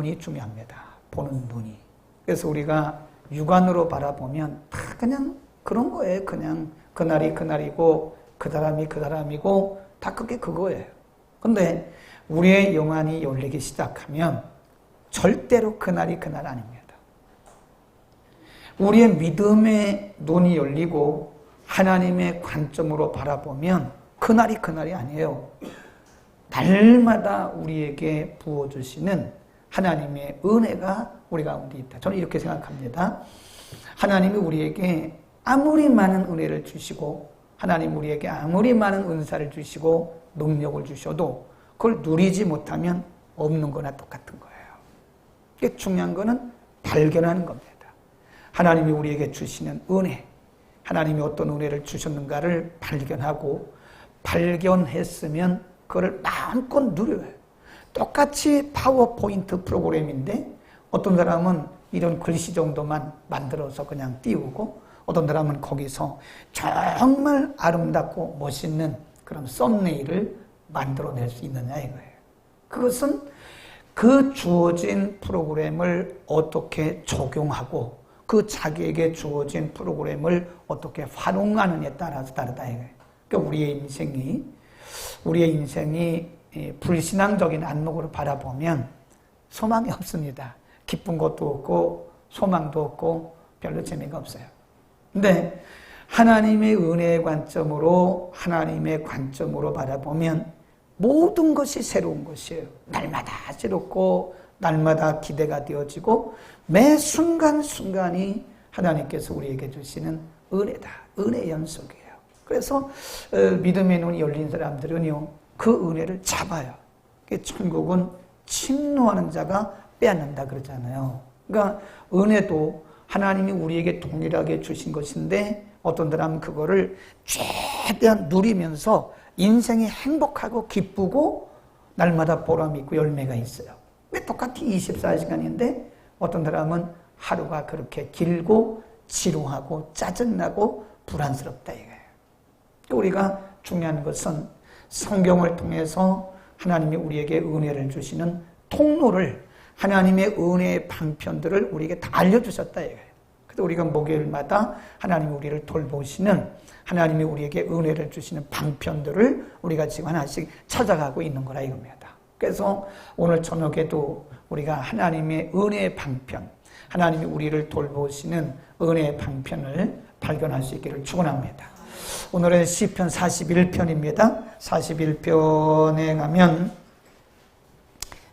눈이 중요합니다. 보는 눈이. 그래서 우리가 육안으로 바라보면 다 그냥 그런 거예요. 그냥 그날이 그날이고 그 사람이 그 사람이고 다 그게 그거예요. 근데 우리의 영안이 열리기 시작하면 절대로 그날이 그날 아닙니다. 우리의 믿음의 눈이 열리고 하나님의 관점으로 바라보면 그날이 그날이 아니에요. 날마다 우리에게 부어주시는 하나님의 은혜가 우리 가운데 있다. 저는 이렇게 생각합니다. 하나님이 우리에게 아무리 많은 은혜를 주시고 하나님 우리에게 아무리 많은 은사를 주시고 능력을 주셔도 그걸 누리지 못하면 없는 거나 똑같은 거예요. 이게 중요한 거는 발견하는 겁니다. 하나님이 우리에게 주시는 은혜, 하나님이 어떤 은혜를 주셨는가를 발견하고 발견했으면 그걸 마음껏 누려요. 똑같이 파워포인트 프로그램인데 어떤 사람은 이런 글씨 정도만 만들어서 그냥 띄우고 어떤 사람은 거기서 정말 아름답고 멋있는 그런 썸네일을 만들어낼 수 있느냐 이거예요. 그것은 그 주어진 프로그램을 어떻게 적용하고 그 자기에게 주어진 프로그램을 어떻게 활용하느냐에 따라서 다르다 이거예요. 그러니까 우리의 인생이 불신앙적인 안목으로 바라보면 소망이 없습니다. 기쁜 것도 없고 소망도 없고 별로 재미가 없어요. 근데 하나님의 은혜의 관점으로 하나님의 관점으로 바라보면 모든 것이 새로운 것이에요. 날마다 새롭고 날마다 기대가 되어지고 매 순간순간이 하나님께서 우리에게 주시는 은혜다. 은혜 연속이에요. 그래서 믿음의 눈이 열린 사람들은요 그 은혜를 잡아요. 천국은 침노하는 자가 빼앗는다 그러잖아요. 그러니까 은혜도 하나님이 우리에게 동일하게 주신 것인데 어떤 사람은 그거를 최대한 누리면서 인생이 행복하고 기쁘고 날마다 보람이 있고 열매가 있어요. 왜 똑같이 24시간인데 어떤 사람은 하루가 그렇게 길고 지루하고 짜증나고 불안스럽다 이거예요. 우리가 중요한 것은 성경을 통해서 하나님이 우리에게 은혜를 주시는 통로를 하나님의 은혜의 방편들을 우리에게 다 알려주셨다 이거예요. 그래서 우리가 목요일마다 하나님이 우리를 돌보시는 하나님이 우리에게 은혜를 주시는 방편들을 우리가 지금 하나씩 찾아가고 있는 거라 이겁니다. 그래서 오늘 저녁에도 우리가 하나님의 은혜의 방편, 하나님이 우리를 돌보시는 은혜의 방편을 발견할 수 있기를 축원합니다. 오늘은 시편 41편입니다. 41편에 가면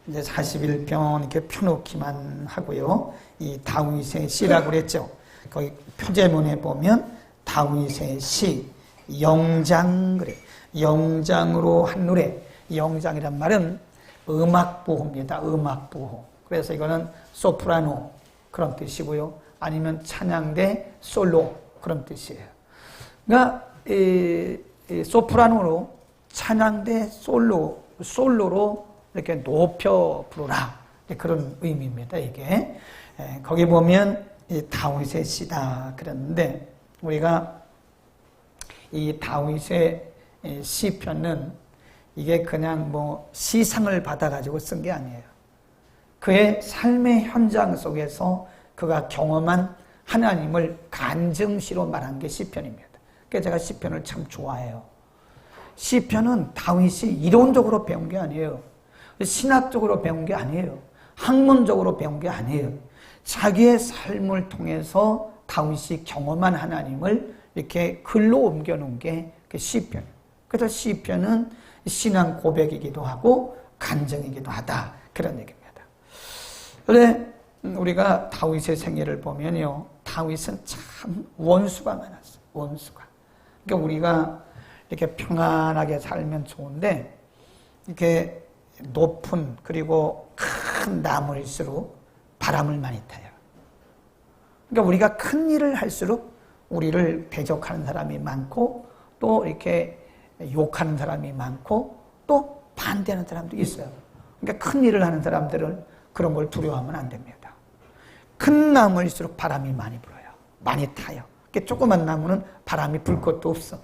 이제 41편 이렇게 펴놓기만 하고요. 이 다윗의 시라고 그랬죠. 거기 표제문에 보면 다윗의 시, 영장 그래. 영장으로 한 노래. 영장이란 말은 음악부호입니다. 음악부호. 그래서 이거는 소프라노 그런 뜻이고요. 아니면 찬양대 솔로 그런 뜻이에요. 그러니까 소프라노로 찬양대 솔로로 이렇게 높여 부르라 그런 의미입니다. 이게 거기 보면 이 다윗의 시다 그랬는데 우리가 이 다윗의 시편은 이게 그냥 뭐 시상을 받아가지고 쓴 게 아니에요. 그의 삶의 현장 속에서 그가 경험한 하나님을 간증시로 말한 게 시편입니다. 그래서 제가 시편을 참 좋아해요. 시편은 다윗이 이론적으로 배운 게 아니에요. 신학적으로 배운 게 아니에요. 학문적으로 배운 게 아니에요. 자기의 삶을 통해서 다윗이 경험한 하나님을 이렇게 글로 옮겨놓은 게 시편. 그래서 시편은 신앙 고백이기도 하고 간증이기도 하다. 그런 얘기입니다. 그런데 우리가 다윗의 생애를 보면요. 다윗은 참 원수가 많았어요. 원수가. 그러니까 우리가 이렇게 평안하게 살면 좋은데 이렇게 높은 그리고 큰 나무일수록 바람을 많이 타요. 그러니까 우리가 큰 일을 할수록 우리를 대적하는 사람이 많고 또 이렇게 욕하는 사람이 많고 또 반대하는 사람도 있어요. 그러니까 큰 일을 하는 사람들은 그런 걸 두려워하면 안 됩니다. 큰 나무일수록 바람이 많이 불어요. 많이 타요. 그러니까 조그만 나무는 바람이 불 것도 없어.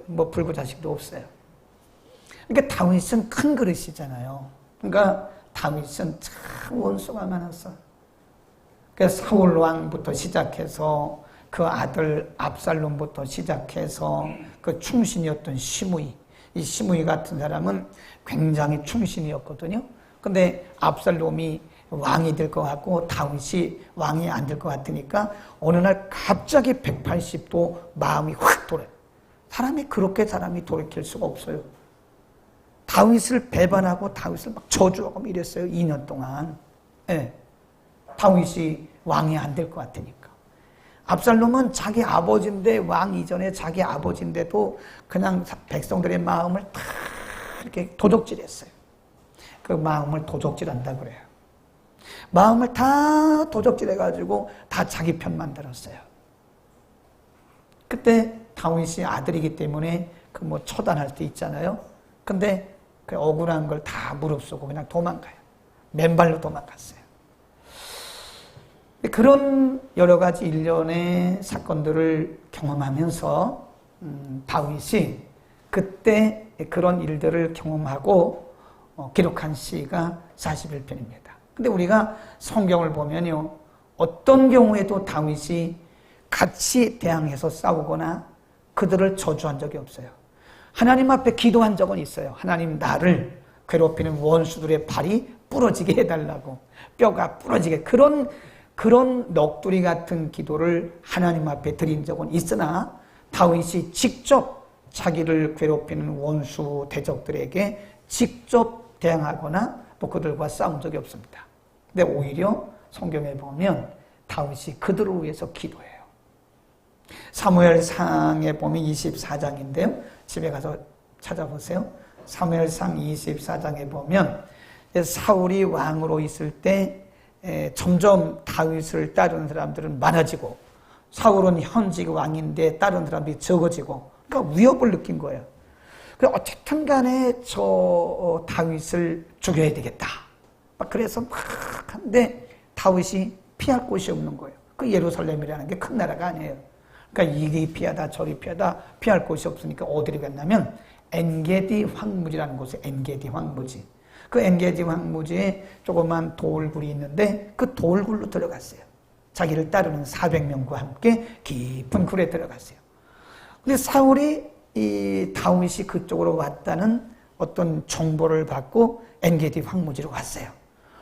뭐 불고 자식도 없어요. 그러니까 다윗은 큰 그릇이잖아요. 그러니까 다윗은 참 원수가 많았어. 그래서 사울 왕부터 시작해서 그 아들 압살롬부터 시작해서 그 충신이었던 시므이, 이 시므이 같은 사람은 굉장히 충신이었거든요. 근데 압살롬이 왕이 될 것 같고 다윗이 왕이 안 될 것 같으니까 어느 날 갑자기 180도 마음이 확 돌아요. 사람이 돌이킬 수가 없어요. 다윗을 배반하고 다윗을 막 저주하고 이랬어요. 2년 동안. 네. 다윗이 왕이 안 될 것 같으니까. 압살롬은 자기 아버지인데, 왕 이전에 자기 아버지인데도 그냥 백성들의 마음을 다 이렇게 도적질했어요. 그 마음을 도적질한다 그래요. 마음을 다 도적질해가지고 다 자기 편 만들었어요. 그때 다윗이 아들이기 때문에 그 뭐 처단할 때 있잖아요. 근데 그 억울한 걸 다 무릅쓰고 그냥 도망가요. 맨발로 도망갔어요. 그런 여러 가지 일련의 사건들을 경험하면서 다윗이 그때 그런 일들을 경험하고 기록한 시가 41편입니다. 근데 우리가 성경을 보면요, 어떤 경우에도 다윗이 같이 대항해서 싸우거나 그들을 저주한 적이 없어요. 하나님 앞에 기도한 적은 있어요. 하나님, 나를 괴롭히는 원수들의 발이 부러지게 해달라고, 뼈가 부러지게, 그런 넋두리 같은 기도를 하나님 앞에 드린 적은 있으나 다윗이 직접 자기를 괴롭히는 원수 대적들에게 직접 대항하거나 또 그들과 싸운 적이 없습니다. 근데 오히려 성경에 보면 다윗이 그들을 위해서 기도해요. 사무엘상에 보면 24장인데요. 집에 가서 찾아보세요. 사무엘상 24장에 보면 사울이 왕으로 있을 때 점점 다윗을 따르는 사람들은 많아지고 사울은 현직 왕인데 따르는 사람들이 적어지고, 그러니까 위협을 느낀 거예요. 어쨌든 간에 저 다윗을 죽여야 되겠다. 그래서 막 하는데 다윗이 피할 곳이 없는 거예요. 그 예루살렘이라는 게 큰 나라가 아니에요. 그러니까 이리 피하다 저리 피하다 피할 곳이 없으니까 어디로 갔냐면 엔게디 황무지라는 곳에, 엔게디 황무지. 그 엔게디 황무지에 조그만 돌굴이 있는데 그 돌굴로 들어갔어요. 자기를 따르는 400명과 함께 깊은 굴에 들어갔어요. 근데 사울이 이 다윗이 그쪽으로 왔다는 어떤 정보를 받고 엔게디 황무지로 왔어요.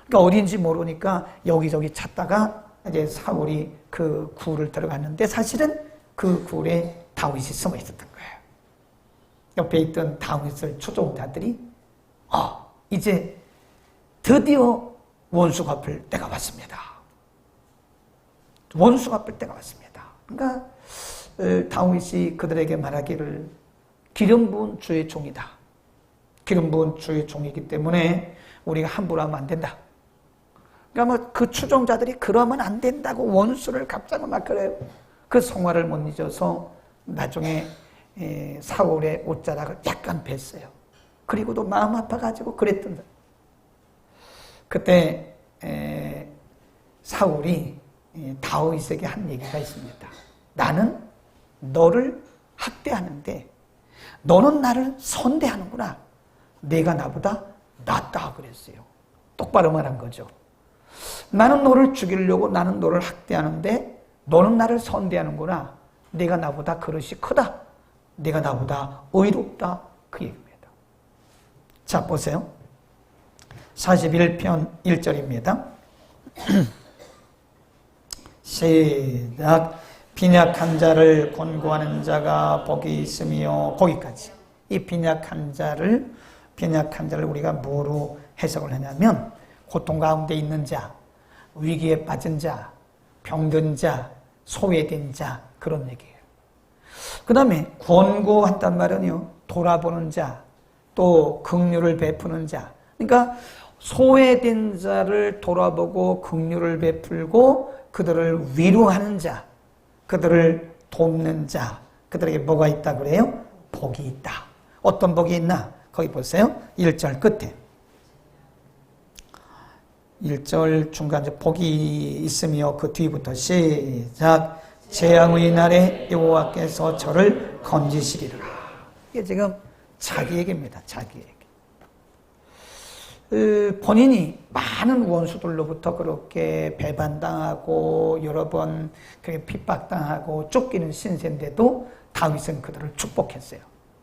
그러니까 어딘지 모르니까 여기저기 찾다가 이제 사울이 그 굴을 들어갔는데 사실은 그 굴에 다윗이 숨어 있었던 거예요. 옆에 있던 다윗을 추종자들이 이제 드디어 원수 갚을 때가 왔습니다. 원수 갚을 때가 왔습니다. 그러니까 다윗이 그들에게 말하기를, 기름 부은 주의 종이다. 기름 부은 주의 종이기 때문에 우리가 함부로 하면 안 된다. 그러니까 뭐 그 추종자들이 그러면 안 된다고 원수를 갚자고 막 그래요. 그 성화를 못 잊어서 나중에 사울의 옷자락을 약간 뱄어요. 그리고도 마음 아파가지고 그랬던 거예요. 그때 사울이 다윗에게 한 얘기가 있습니다. 나는 너를 학대하는데 너는 나를 선대하는구나. 내가 나보다 낫다 그랬어요. 똑바로 말한 거죠. 나는 너를 죽이려고, 나는 너를 학대하는데 너는 나를 선대하는구나. 내가 나보다 그릇이 크다. 내가 나보다 의롭다. 그 얘기입니다. 자, 보세요. 41편 1절입니다. 시작. 빈약한 자를 권고하는 자가 복이 있으며, 거기까지. 이 빈약한 자를 우리가 뭐로 해석을 하냐면, 고통 가운데 있는 자, 위기에 빠진 자, 병든 자, 소외된 자, 그런 얘기예요. 그 다음에 권고한단 말은요, 돌아보는 자, 또 긍휼을 베푸는 자. 그러니까 소외된 자를 돌아보고 긍휼을 베풀고 그들을 위로하는 자, 그들을 돕는 자, 그들에게 뭐가 있다 그래요? 복이 있다. 어떤 복이 있나? 거기 보세요. 1절 끝에. 1절 중간에 복이 있으며 그 뒤부터 시작. 재앙의 날에 여호와께서 저를 건지시리라. 이게 지금 자기 얘기입니다. 자기 얘기. 본인이 많은 원수들로부터 그렇게 배반당하고 여러 번 핍박당하고 쫓기는 신세인데도 다윗은 그들을 축복했어요.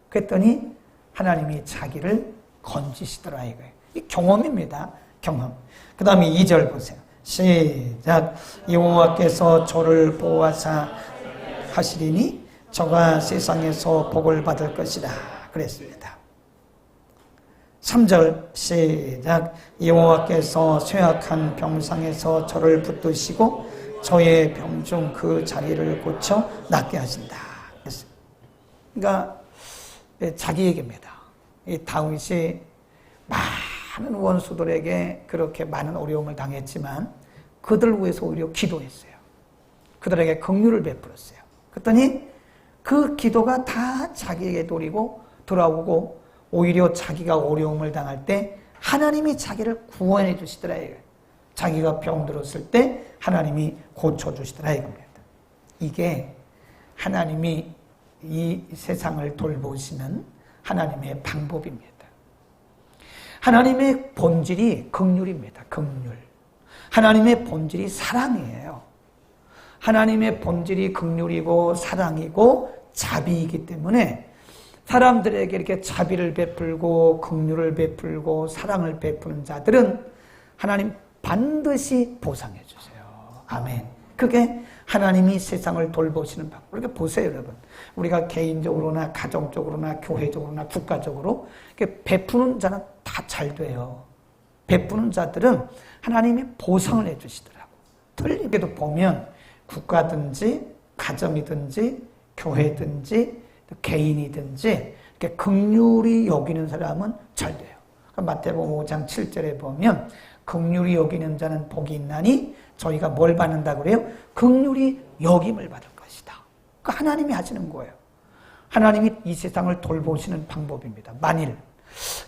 그랬더니 하나님이 자기를 건지시더라 이거예요. 이 경험입니다. 경험. 그 다음에 2절 보세요. 시작. 여호와께서 저를 보호하사 하시리니 저가 세상에서 복을 받을 것이다 그랬습니다. 3절 시작. 여호와께서 쇠약한 병상에서 저를 붙드시고 저의 병중 그 자리를 고쳐 낫게 하신다. 그러니까 자기 얘기입니다. 이 다윗이 많은 원수들에게 그렇게 많은 어려움을 당했지만 그들을 위해서 오히려 기도했어요. 그들에게 긍휼을 베풀었어요. 그랬더니 그 기도가 다 자기에게 돌아오고 오히려 자기가 어려움을 당할 때 하나님이 자기를 구원해 주시더라 이거예요. 자기가 병들었을 때 하나님이 고쳐주시더라 이겁니다. 이게 하나님이 이 세상을 돌보시는 하나님의 방법입니다. 하나님의 본질이 긍휼입니다. 긍휼. 하나님의 본질이 사랑이에요. 하나님의 본질이 긍휼이고 사랑이고 자비이기 때문에 사람들에게 이렇게 자비를 베풀고 긍휼을 베풀고 사랑을 베푸는 자들은 하나님 반드시 보상해 주세요. 아멘. 그게 하나님이 세상을 돌보시는 방법. 이렇게 보세요, 여러분. 우리가 개인적으로나 가정적으로나 교회적으로나 국가적으로 이렇게 베푸는 자는 다 잘 돼요. 베푸는 자들은 하나님이 보상을 해 주시더라고. 틀리게도 보면 국가든지 가정이든지 교회든지 개인이든지 이렇게 긍휼히 여기는 사람은 잘 돼요. 마태복음 5장 7절에 보면 긍휼히 여기는 자는 복이 있나니 저희가 뭘 받는다고 그래요? 긍휼히 여김을 받을 것이다. 그 하나님이 하시는 거예요. 하나님이 이 세상을 돌보시는 방법입니다. 만일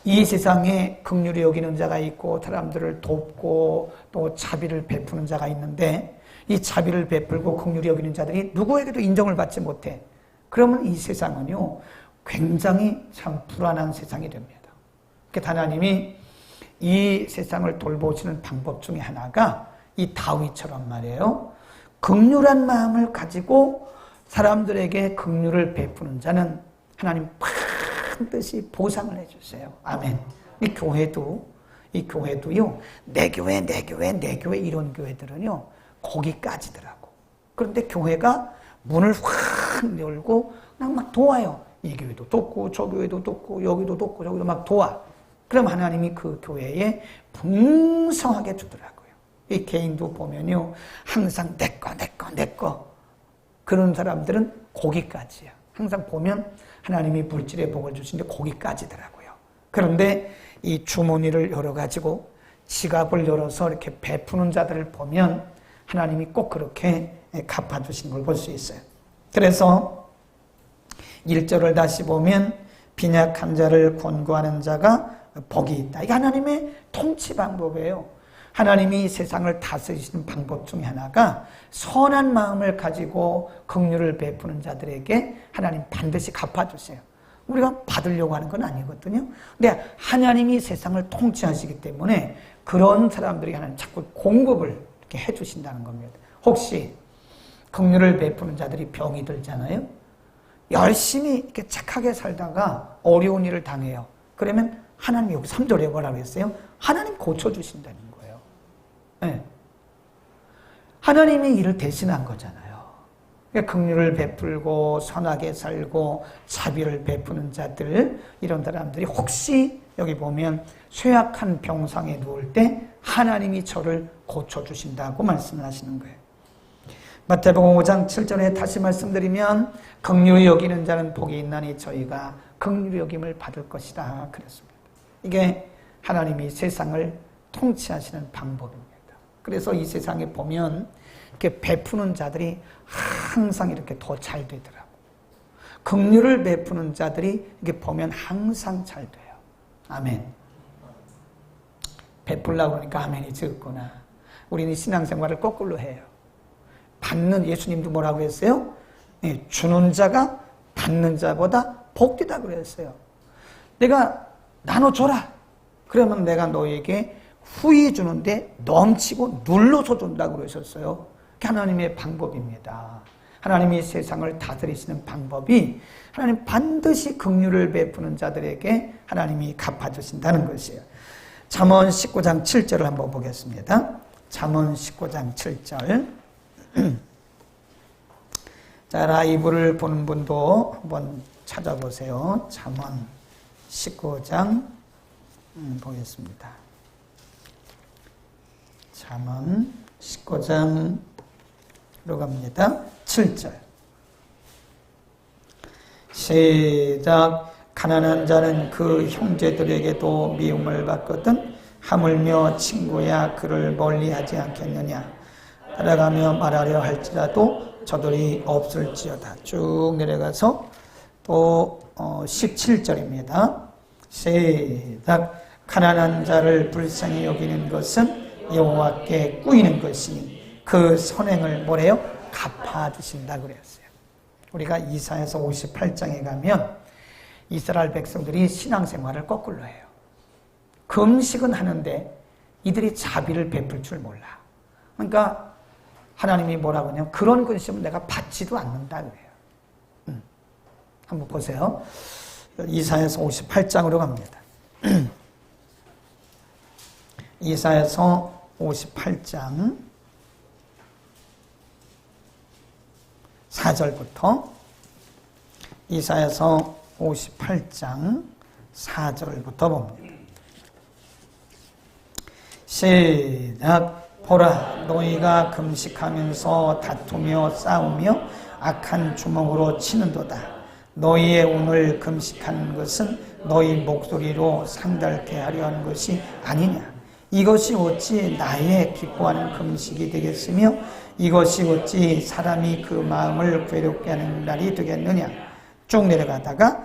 이 세상에 긍휼히 여기는 자가 있고 사람들을 돕고 또 자비를 베푸는 자가 있는데 이 자비를 베풀고 긍휼히 여기는 자들이 누구에게도 인정을 받지 못해. 그러면 이 세상은요 굉장히 참 불안한 세상이 됩니다. 그러니까 하나님이 이 세상을 돌보시는 방법 중에 하나가 이 다윗처럼 말이에요. 긍휼한 마음을 가지고 사람들에게 긍휼을 베푸는 자는 하나님 반드시 보상을 해주세요. 아멘. 이 교회도요. 내 교회 이런 교회들은요 거기까지더라고. 그런데 교회가 문을 확 열고 막 도와요. 이 교회도 돕고 저 교회도 돕고 여기도 돕고 저기도 막 도와. 그럼 하나님이 그 교회에 풍성하게 주더라고요. 이 개인도 보면요 항상 내 거 그런 사람들은 거기까지야. 항상 보면 하나님이 물질의 복을 주시는데 거기까지더라고요. 그런데 이 주머니를 열어가지고 지갑을 열어서 이렇게 베푸는 자들을 보면 하나님이 꼭 그렇게 갚아주시는 걸 볼 수 있어요. 그래서 1절을 다시 보면 빈약한 자를 권고하는 자가 복이 있다. 이게 하나님의 통치 방법이에요. 하나님이 세상을 다스리시는 방법 중에 하나가 선한 마음을 가지고 긍휼을 베푸는 자들에게 하나님 반드시 갚아주세요. 우리가 받으려고 하는 건 아니거든요. 근데 하나님이 세상을 통치하시기 때문에 그런 사람들이 하나님 자꾸 공급을 이렇게 해주신다는 겁니다. 혹시 긍휼을 베푸는 자들이 병이 들잖아요. 열심히 이렇게 착하게 살다가 어려운 일을 당해요. 그러면 하나님 여기 3절에 뭐라고 했어요? 하나님 고쳐주신다는 거예요. 네. 하나님의 일을 대신한 거잖아요. 그러니까 긍휼을 베풀고 선하게 살고 자비를 베푸는 자들 이런 사람들이 혹시 여기 보면 쇠약한 병상에 누울 때 하나님이 저를 고쳐주신다고 말씀을 하시는 거예요. 마태복음 5장 7절에 다시 말씀드리면 긍휼히 여기는 자는 복이 있나니 저희가 긍휼히 여김을 받을 것이다 그랬습니다. 이게 하나님이 세상을 통치하시는 방법입니다. 그래서 이 세상에 보면 이렇게 베푸는 자들이 항상 이렇게 더 잘 되더라고. 긍휼을 베푸는 자들이 이렇게 보면 항상 잘 돼요. 아멘. 베풀라고 그러니까 아멘이 적구나. 우리는 신앙생활을 거꾸로 해요. 받는, 예수님도 뭐라고 했어요? 네, 주는 자가 받는 자보다 복되다 그랬어요. 내가 나눠줘라. 그러면 내가 너에게 후히 주는데 넘치고 눌러서 준다고 그러셨어요. 그게 하나님의 방법입니다. 하나님이 세상을 다스리시는 방법이 하나님 반드시 긍휼을 베푸는 자들에게 하나님이 갚아주신다는 것이에요. 잠언 19장 7절을 한번 보겠습니다. 잠언 19장 7절. 자, 라이브를 보는 분도 한번 찾아보세요. 잠언 19장 보겠습니다. 잠언 19장으로 갑니다. 7절. 시작. 가난한 자는 그 형제들에게도 미움을 받거든 하물며 친구야 그를 멀리하지 않겠느냐. 따라가며 말하려 할지라도 저들이 없을지어다. 쭉 내려가서 또 17절입니다. 시작. 가난한 자를 불쌍히 여기는 것은 여호와께 꾸이는 것이니 그 선행을 뭐래요? 갚아주신다 그랬어요. 우리가 이사야서 58장에 가면 이스라엘 백성들이 신앙생활을 거꾸로 해요. 금식은 하는데 이들이 자비를 베풀 줄 몰라. 그러니까 하나님이 뭐라고 하냐면 그런 근심은 내가 받지도 않는다 그래요. 한번 보세요. 이사야서 58장으로 갑니다. 이사야서 58장 4절부터 이사야서 58장 4절부터 봅니다. 시작. 보라, 너희가 금식하면서 다투며 싸우며 악한 주먹으로 치는도다. 너희의 오늘 금식하는 것은 너희 목소리로 상달케 하려 하는 것이 아니냐. 이것이 어찌 나의 기뻐하는 금식이 되겠으며 이것이 어찌 사람이 그 마음을 괴롭게 하는 날이 되겠느냐. 쭉 내려가다가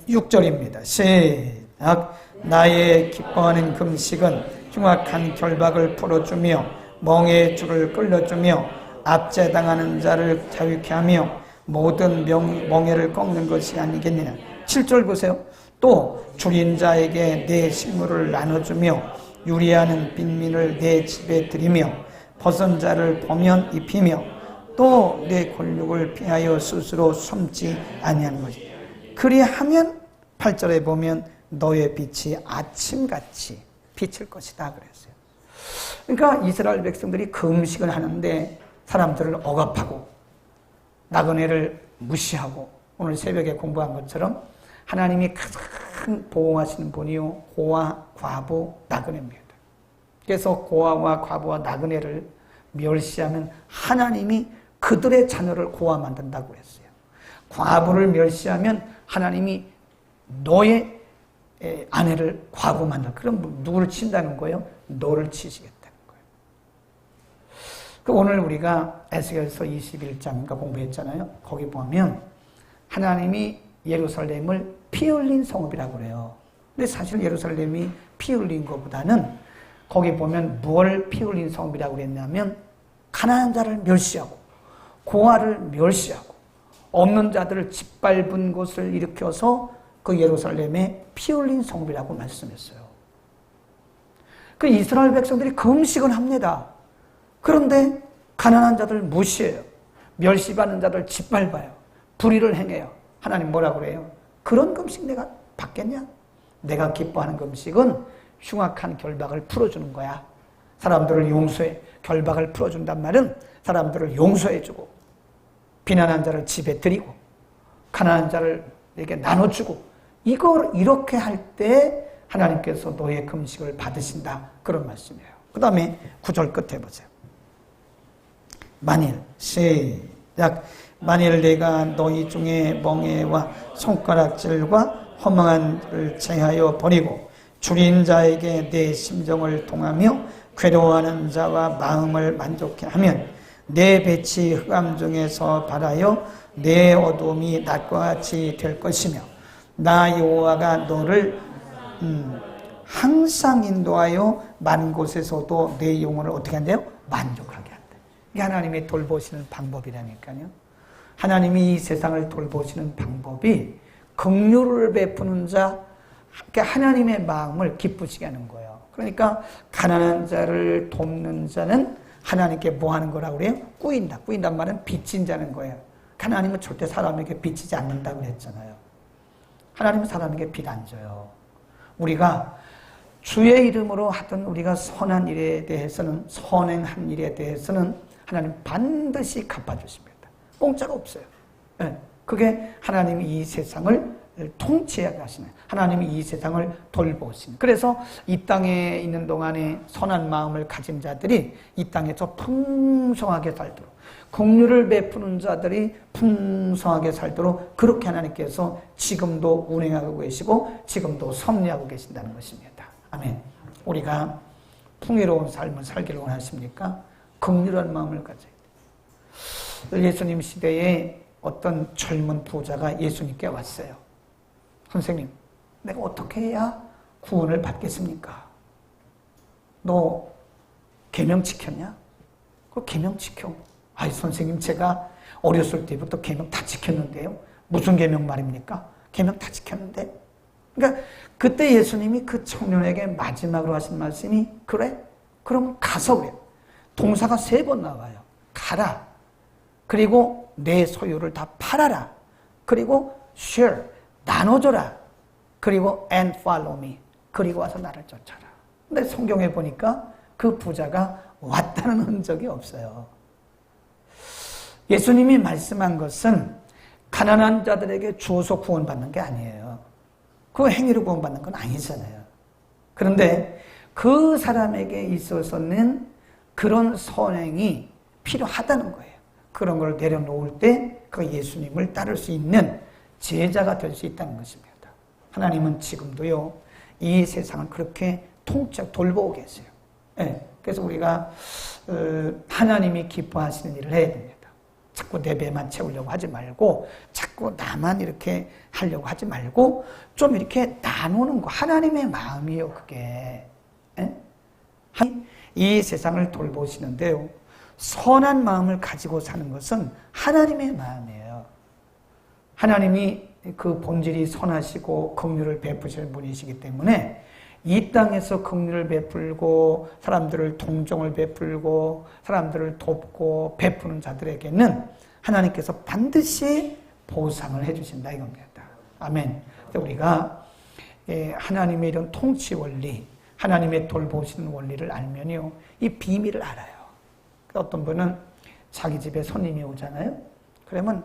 6절입니다. 시작. 나의 기뻐하는 금식은 흉악한 결박을 풀어주며 멍에의 줄을 끌려주며 압제당하는 자를 자유케 하며 모든 멍에를 꺾는 것이 아니겠느냐. 7절 보세요. 또 줄인 자에게 내 식물을 나눠주며 유리하는 빈민을 내 집에 들이며 벗은 자를 보면 입히며 또 내 권력을 피하여 스스로 숨지 아니하는 것이. 그리하면 8절에 보면 너의 빛이 아침같이 비칠 것이다 그랬어요. 그러니까 이스라엘 백성들이 금식을 하는데 사람들을 억압하고 나그네를 무시하고 오늘 새벽에 공부한 것처럼 하나님이 가장 보호하시는 분이요 고아, 과부, 나그네입니다. 그래서 고아와 과부와 나그네를 멸시하면 하나님이 그들의 자녀를 고아 만든다고 했어요. 과부를 멸시하면 하나님이 너의 아내를 과부 만든다. 그럼 누구를 친다는 거예요? 너를 치시겠다는 거예요. 오늘 우리가 에스겔서 21장인가 공부했잖아요. 거기 보면 하나님이 예루살렘을 피 흘린 성읍이라고 그래요. 근데 사실 예루살렘이 피 흘린 것보다는 거기 보면 무엇을 피 흘린 성읍이라고 그랬냐면 가난한 자를 멸시하고 고아를 멸시하고 없는 자들을 짓밟은 곳을 일으켜서 그 예루살렘에 피 흘린 성읍이라고 말씀했어요. 그 이스라엘 백성들이 금식은 합니다. 그런데 가난한 자들 무시해요. 멸시받는 자들 짓밟아요. 불의를 행해요. 하나님 뭐라고 그래요? 그런 금식 내가 받겠냐? 내가 기뻐하는 금식은 흉악한 결박을 풀어주는 거야. 사람들을 용서해. 결박을 풀어준단 말은 사람들을 용서해주고 비난한 자를 집에 들이고 가난한 자를에게 나눠주고 이걸 이렇게 할 때 하나님께서 너의 금식을 받으신다. 그런 말씀이에요. 그 다음에 9절 끝에 보세요. 만일 시작. 만일 내가 너희 중에 멍에와 손가락질과 허망한 일을 제하여 버리고 줄인 자에게 내 심정을 통하며 괴로워하는 자와 마음을 만족해 하면 내 빛이 흑암 중에서 발하여 내 어둠이 낮과 같이 될 것이며 나 여호와가 너를 항상 인도하여 많은 곳에서도 내 영혼을 어떻게 한대요? 만족하게 한다. 이게 하나님의 돌보시는 방법이라니까요. 하나님이 이 세상을 돌보시는 방법이 긍휼을 베푸는 자, 하나님의 마음을 기쁘시게 하는 거예요. 그러니까 가난한 자를 돕는 자는 하나님께 뭐 하는 거라고 그래요? 꾸인다. 꾸인단 말은 빚진 자는 거예요. 하나님은 절대 사람에게 빚지지 않는다고 그랬잖아요. 하나님은 사람에게 빚 안 줘요. 우리가 주의 이름으로 하던 우리가 선한 일에 대해서는, 선행한 일에 대해서는 하나님 반드시 갚아주십니다. 공짜가 없어요. 네. 그게 하나님이 이 세상을 통치하게 하시는, 하나님이 이 세상을 돌보시는. 그래서 이 땅에 있는 동안에 선한 마음을 가진 자들이 이 땅에서 풍성하게 살도록, 긍휼을 베푸는 자들이 풍성하게 살도록 그렇게 하나님께서 지금도 운행하고 계시고 지금도 섭리하고 계신다는 것입니다. 아멘. 우리가 풍요로운 삶을 살기를 원하십니까? 긍휼한 마음을 가져야 돼요. 예수님 시대에 어떤 젊은 부자가 예수님께 왔어요. 선생님, 내가 어떻게 해야 구원을 받겠습니까? 너 계명 지켰냐? 그 계명 지켜. 아이 선생님, 제가 어렸을 때부터 계명 다 지켰는데요. 무슨 계명 말입니까? 계명 다 지켰는데. 그러니까 그때 예수님이 그 청년에게 마지막으로 하신 말씀이, 그래? 그럼 가서 그래. 동사가 3번 나와요. 가라. 그리고 내 소유를 다 팔아라. 그리고 share, 나눠줘라. 그리고 and follow me. 그리고 와서 나를 쫓아라. 근데 성경에 보니까 그 부자가 왔다는 흔적이 없어요. 예수님이 말씀한 것은 가난한 자들에게 주어서 구원받는 게 아니에요. 그 행위로 구원받는 건 아니잖아요. 그런데 그 사람에게 있어서는 그런 선행이 필요하다는 거예요. 그런 걸 내려놓을 때 그 예수님을 따를 수 있는 제자가 될 수 있다는 것입니다. 하나님은 지금도요, 이 세상을 그렇게 통째로 돌보고 계세요. 네, 그래서 우리가 하나님이 기뻐하시는 일을 해야 됩니다. 자꾸 내 배만 채우려고 하지 말고, 자꾸 나만 이렇게 하려고 하지 말고, 좀 이렇게 나누는 거. 하나님의 마음이에요, 그게. 네? 이 세상을 돌보시는데요, 선한 마음을 가지고 사는 것은 하나님의 마음이에요. 하나님이 그 본질이 선하시고 긍휼을 베푸시는 분이시기 때문에 이 땅에서 긍휼을 베풀고 사람들을 동정을 베풀고 사람들을 돕고 베푸는 자들에게는 하나님께서 반드시 보상을 해주신다 이겁니다. 아멘. 우리가 하나님의 이런 통치 원리, 하나님의 돌보시는 원리를 알면요, 이 비밀을 알아요. 어떤 분은 자기 집에 손님이 오잖아요. 그러면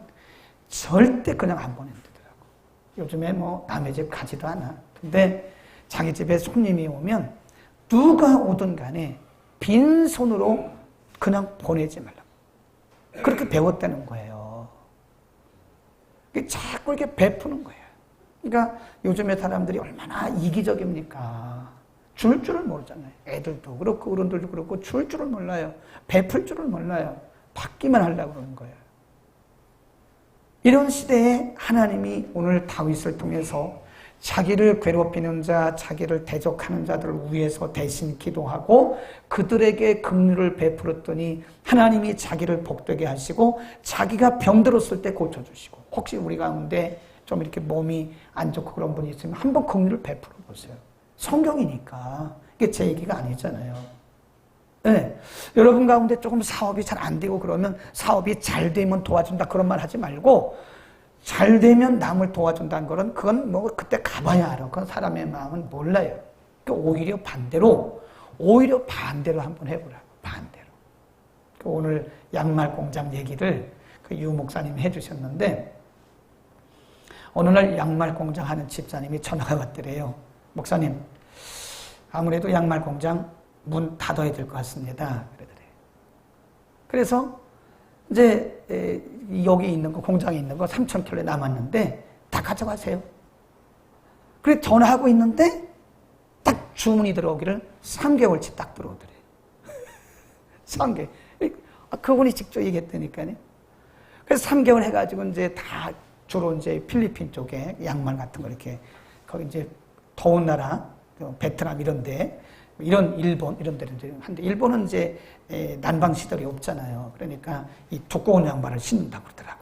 절대 그냥 안 보낸다더라고. 요즘에 뭐 남의 집 가지도 않아. 근데 자기 집에 손님이 오면 누가 오든 간에 빈손으로 그냥 보내지 말라고. 그렇게 배웠다는 거예요. 자꾸 이렇게 베푸는 거예요. 그러니까 요즘에 사람들이 얼마나 이기적입니까? 줄 줄을 모르잖아요. 애들도 그렇고 어른들도 그렇고 줄 줄을 몰라요. 베풀 줄을 몰라요. 받기만 하려고 그러는 거예요. 이런 시대에 하나님이 오늘 다윗을 통해서 자기를 괴롭히는 자, 자기를 대적하는 자들을 위해서 대신 기도하고 그들에게 긍휼을 베풀었더니 하나님이 자기를 복되게 하시고 자기가 병들었을 때 고쳐주시고, 혹시 우리 가운데 좀 이렇게 몸이 안 좋고 그런 분이 있으면 한번 긍휼을 베풀어 보세요. 성경이니까. 이게 제 얘기가 아니잖아요. 네. 여러분 가운데 조금 사업이 잘 안 되고 그러면 사업이 잘 되면 도와준다 그런 말 하지 말고, 잘 되면 남을 도와준다는 거는 그건 뭐 그때 가봐야 알아. 그건 사람의 마음은 몰라요. 그러니까 오히려 반대로 한번 해보라고. 반대로. 오늘 양말 공장 얘기를 그 유 목사님이 해주셨는데, 어느 날 양말 공장 하는 집사님이 전화가 왔더래요. 목사님, 아무래도 양말 공장 문 닫아야 될 것 같습니다. 그러더래요. 그래서 이제 여기 있는 거, 공장에 있는 거 3,000켤레 남았는데 다 가져가세요. 그래 전화하고 있는데 딱 주문이 들어오기를 3개월치 딱 들어오더래요. 3개월. 그분이 직접 얘기했다니까요. 그래서 3개월 해가지고 이제 다 주로 이제 필리핀 쪽에 양말 같은 거 이렇게, 거기 이제 더운 나라, 베트남 이런데, 이런 일본 이런 데는 이제 한데, 일본은 이제 난방 시설이 없잖아요. 그러니까 이 두꺼운 양말을 신는다고 그러더라고.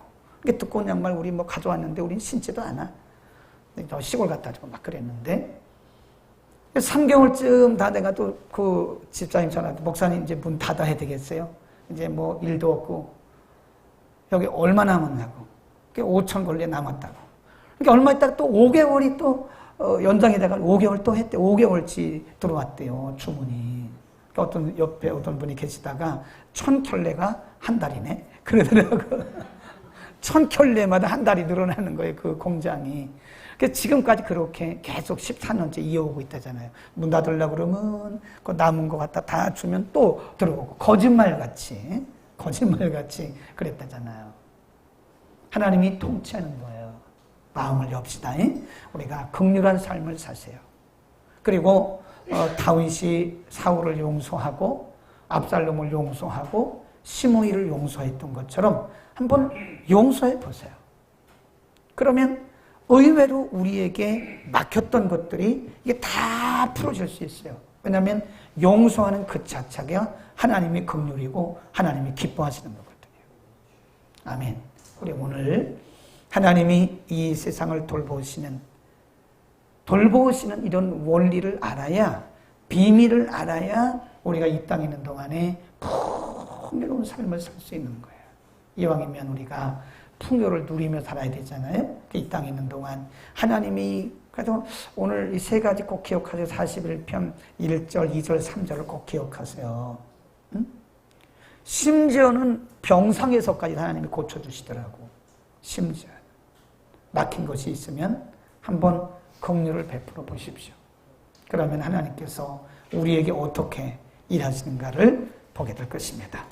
두꺼운 양말 우리 뭐 가져왔는데 우린 신지도 않아. 저 시골 갔다 주고 막 그랬는데 3개월쯤 다 내가 또 그 집사님 전화도 목사님 이제 문 닫아야 되겠어요. 이제 뭐 일도 없고 여기 얼마 남았냐고. 5천 걸레 남았다고. 그러니까 얼마 있다가 또 5개월이 또 연장이 돼가 5개월 또 했대. 5개월치 들어왔대요. 주문이. 그러니까 어떤 옆에 어떤 분이 계시다가 1000켤레가 한 달이네. 그러더라고. 1000켤레마다 한 달이 늘어나는 거예요. 그 공장이. 그래서 지금까지 그렇게 계속 14년째 이어오고 있다잖아요. 문 닫으려고 그러면 그 남은 거 갖다 다 주면 또 들어오고 거짓말같이 그랬다잖아요. 하나님이 통치하는 거예요. 마음을 엽시다. 우리가 긍휼한 삶을 사세요. 그리고 다윗이 사울을 용서하고 압살롬을 용서하고 시므이를 용서했던 것처럼 한번 용서해 보세요. 그러면 의외로 우리에게 막혔던 것들이 이게 다 풀어질 수 있어요. 왜냐하면 용서하는 그 자체가 하나님의 긍휼이고 하나님이 기뻐하시는 거거든요. 아멘. 우리 오늘 하나님이 이 세상을 돌보시는 이런 원리를 알아야, 비밀을 알아야 우리가 이 땅에 있는 동안에 풍요로운 삶을 살 수 있는 거예요. 이왕이면 우리가 풍요를 누리며 살아야 되잖아요. 이 땅에 있는 동안 하나님이, 그래도 오늘 이 세 가지 꼭 기억하세요. 41편 1절, 2절, 3절을 꼭 기억하세요. 응? 심지어는 병상에서까지 하나님이 고쳐주시더라고. 심지어 막힌 것이 있으면 한번 긍휼을 베풀어 보십시오. 그러면 하나님께서 우리에게 어떻게 일하시는가를 보게 될 것입니다.